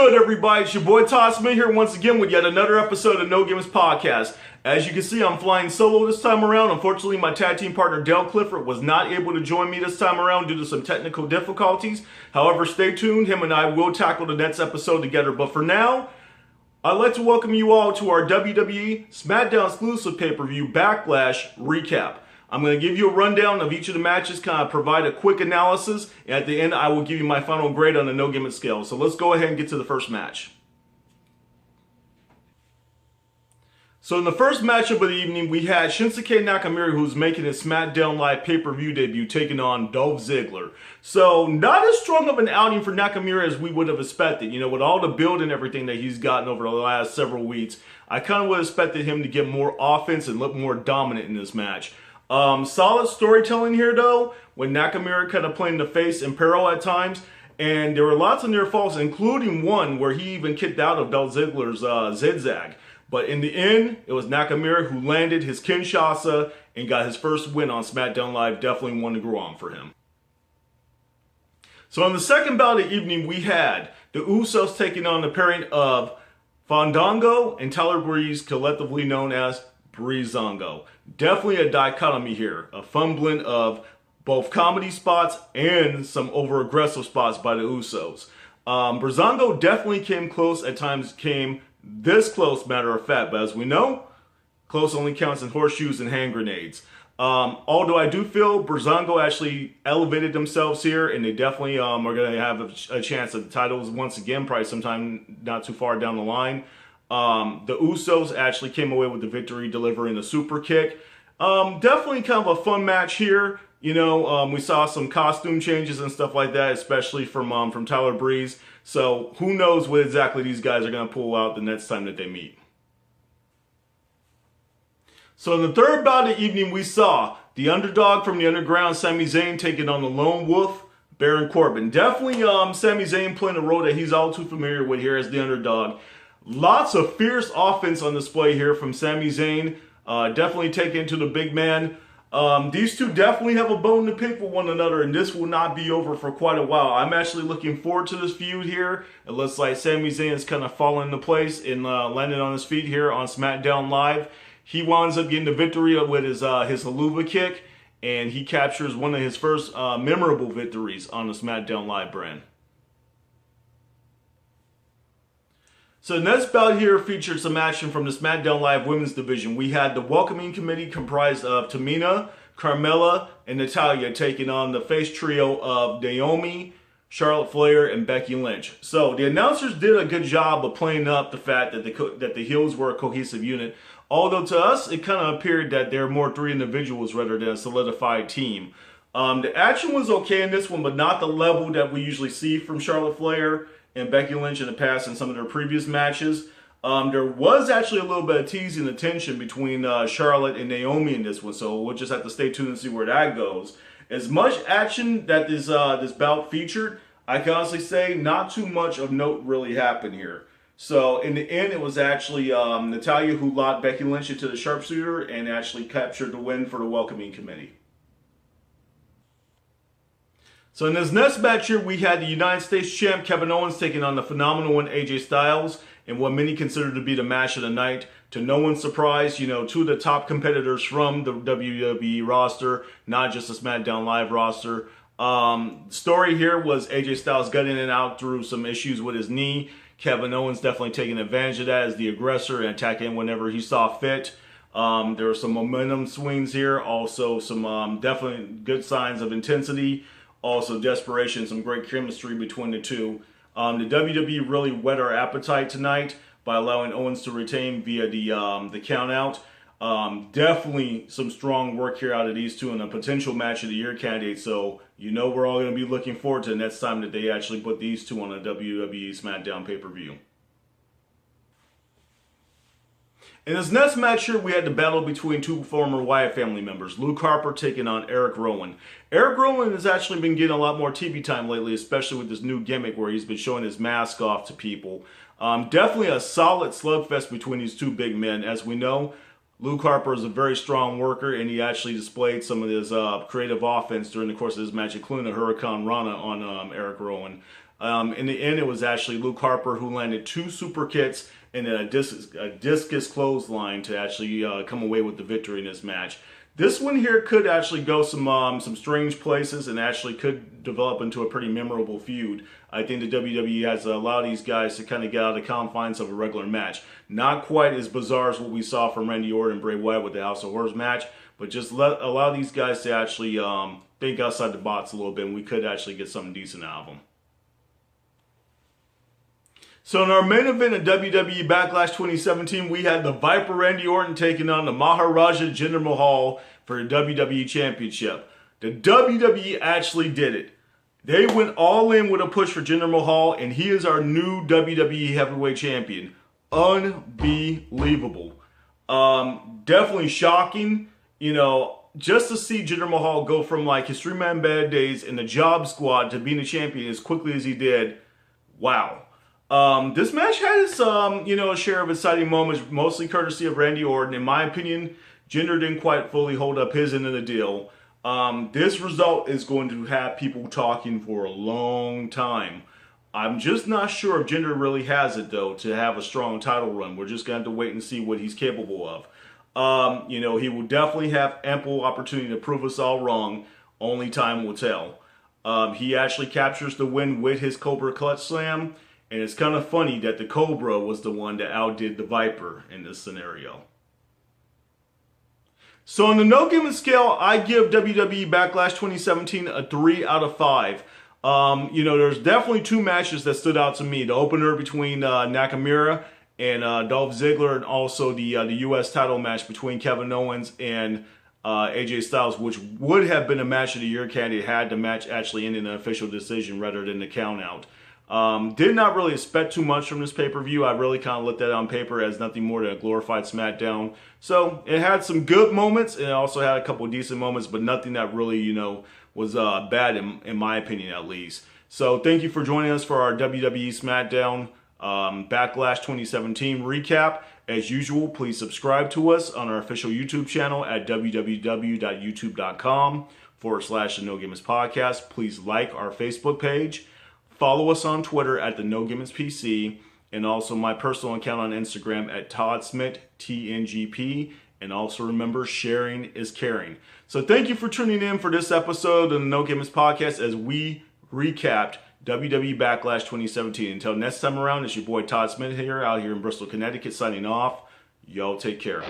good, everybody? It's your boy Todd Smith here once again with yet another episode of No Gimmicks Podcast. As you can see, I'm flying solo this time around. Unfortunately, my tag team partner Dale Clifford was not able to join me this time around due to some technical difficulties. However, stay tuned. Him and I will tackle the next episode together. But for now, I'd like to welcome you all to our WWE Smackdown exclusive pay-per-view Backlash recap. I'm going to give you a rundown of each of the matches, kind of provide a quick analysis, and at the end I will give you my final grade on the no gimmick scale. So let's go ahead and get to the first match. So in the first matchup of the evening, we had Shinsuke Nakamura, who's making his SmackDown Live pay-per-view debut, taking on Dolph Ziggler. So not as strong of an outing for Nakamura as we would have expected. You know, with all the build and everything that he's gotten over the last several weeks, I kind of would have expected him to get more offense and look more dominant in this match. Solid storytelling here, though, when Nakamura kind of playing the face in peril at times. And there were lots of near falls, including one where he even kicked out of Dolph Ziggler's zigzag. But in the end, it was Nakamura who landed his Kinshasa and got his first win on SmackDown Live. Definitely one to grow on for him. So in the second bout of the evening, we had the Usos taking on the pairing of Fandango and Tyler Breeze, collectively known as Breezango. Definitely a dichotomy here. A fun blend of both comedy spots and some over-aggressive spots by the Usos. Breezango definitely came close, at times came this close, matter of fact, but as we know, close only counts in horseshoes and hand grenades. Although I do feel Breezango actually elevated themselves here, and they definitely are going to have a chance at the titles once again, probably sometime not too far down the line. The Usos actually came away with the victory, delivering a super kick. Definitely kind of a fun match here. You know, we saw some costume changes and stuff like that, especially from Tyler Breeze. So who knows what exactly these guys are going to pull out the next time that they meet. So in the third bout of the evening, we saw the underdog from the underground, Sami Zayn, taking on the lone wolf, Baron Corbin. Definitely Sami Zayn playing a role that he's all too familiar with here as the underdog. Lots of fierce offense on display here from Sami Zayn. Definitely taking to the big man. These two definitely have a bone to pick with one another, and this will not be over for quite a while. I'm actually looking forward to this feud here. It looks like Sami Zayn is kind of falling into place and landing on his feet here on SmackDown Live. He winds up getting the victory with his haluva kick, and he captures one of his first memorable victories on the SmackDown Live brand. So the next bout here featured some action from the SmackDown Live Women's Division. We had the Welcoming Committee comprised of Tamina, Carmella, and Natalya taking on the face trio of Naomi, Charlotte Flair, and Becky Lynch. So the announcers did a good job of playing up the fact that the heels were a cohesive unit. Although to us, it kind of appeared that there were more three individuals rather than a solidified team. The action was okay in this one, but not the level that we usually see from Charlotte Flair and Becky Lynch in the past in some of their previous matches. There was actually a little bit of teasing the tension between Charlotte and Naomi in this one, so we'll just have to stay tuned and see where that goes. As much action that this bout featured, I can honestly say not too much of note really happened here. So in the end, it was actually Natalya who locked Becky Lynch into the sharpshooter and actually captured the win for the Welcoming Committee. So in this next match here, we had the United States champ Kevin Owens taking on the phenomenal one AJ Styles in what many consider to be the match of the night. To no one's surprise, you know, two of the top competitors from the WWE roster, not just the SmackDown Live roster. Story here was AJ Styles got in and out through some issues with his knee. Kevin Owens definitely taking advantage of that as the aggressor and attacking whenever he saw fit. There were some momentum swings here, also some definitely good signs of intensity. Also desperation, some great chemistry between the two. The WWE really whet our appetite tonight by allowing Owens to retain via the count out. Definitely some strong work here out of these two and a potential match of the year candidate. So you know we're all going to be looking forward to the next time that they actually put these two on a WWE SmackDown pay-per-view. In this next match here, we had the battle between two former Wyatt family members. Luke Harper taking on Erick Rowan. Erick Rowan has actually been getting a lot more TV time lately, especially with this new gimmick where he's been showing his mask off to people. Definitely a solid slugfest between these two big men. As we know, Luke Harper is a very strong worker, and he actually displayed some of his creative offense during the course of this match, including a Hurricane Rana on Erick Rowan. In the end, it was actually Luke Harper who landed 2 super kicks and then a discus clothesline to actually come away with the victory in this match. This one here could actually go some strange places and actually could develop into a pretty memorable feud. I think the WWE has allowed these guys to kind of get out of the confines of a regular match. Not quite as bizarre as what we saw from Randy Orton and Bray Wyatt with the House of Horrors match, but just allow these guys to actually think outside the box a little bit, and we could actually get something decent out of them. So in our main event of WWE Backlash 2017, we had the Viper Randy Orton taking on the Maharaja Jinder Mahal for the WWE Championship. The WWE actually did it. They went all in with a push for Jinder Mahal, and he is our new WWE Heavyweight Champion. Unbelievable. Definitely shocking, you know, just to see Jinder Mahal go from like his 3-man bad days in the Job Squad to being a champion as quickly as he did. Wow. This match has, a share of exciting moments, mostly courtesy of Randy Orton. In my opinion, Jinder didn't quite fully hold up his end of the deal. This result is going to have people talking for a long time. I'm just not sure if Jinder really has it, though, to have a strong title run. We're just going to have to wait and see what he's capable of. He will definitely have ample opportunity to prove us all wrong. Only time will tell. He actually captures the win with his Cobra Clutch Slam. And it's kind of funny that the Cobra was the one that outdid the Viper in this scenario. So on the no given scale, I give WWE Backlash 2017 a 3 out of 5. There's definitely 2 matches that stood out to me. The opener between Nakamura and Dolph Ziggler, and also the U.S. title match between Kevin Owens and AJ Styles, which would have been a match of the year candidate had the match actually ended in an official decision rather than the count out. Did not really expect too much from this pay-per-view. I really kind of looked at it on paper as nothing more than a glorified Smackdown. So it had some good moments, and it also had a couple of decent moments, but nothing that really, was bad in my opinion at least. So thank you for joining us for our WWE Smackdown Backlash 2017 recap. As usual, please subscribe to us on our official YouTube channel at www.youtube.com/The No Gimmicks Podcast. Please like our Facebook page. Follow us on Twitter at the No Gimmicks PC, and also my personal account on Instagram at Todd Smith, TNGP. And also remember, sharing is caring. So thank you for tuning in for this episode of the No Gimmicks Podcast as we recapped WWE Backlash 2017. Until next time around, it's your boy Todd Smith here, out here in Bristol, Connecticut, signing off. Y'all take care.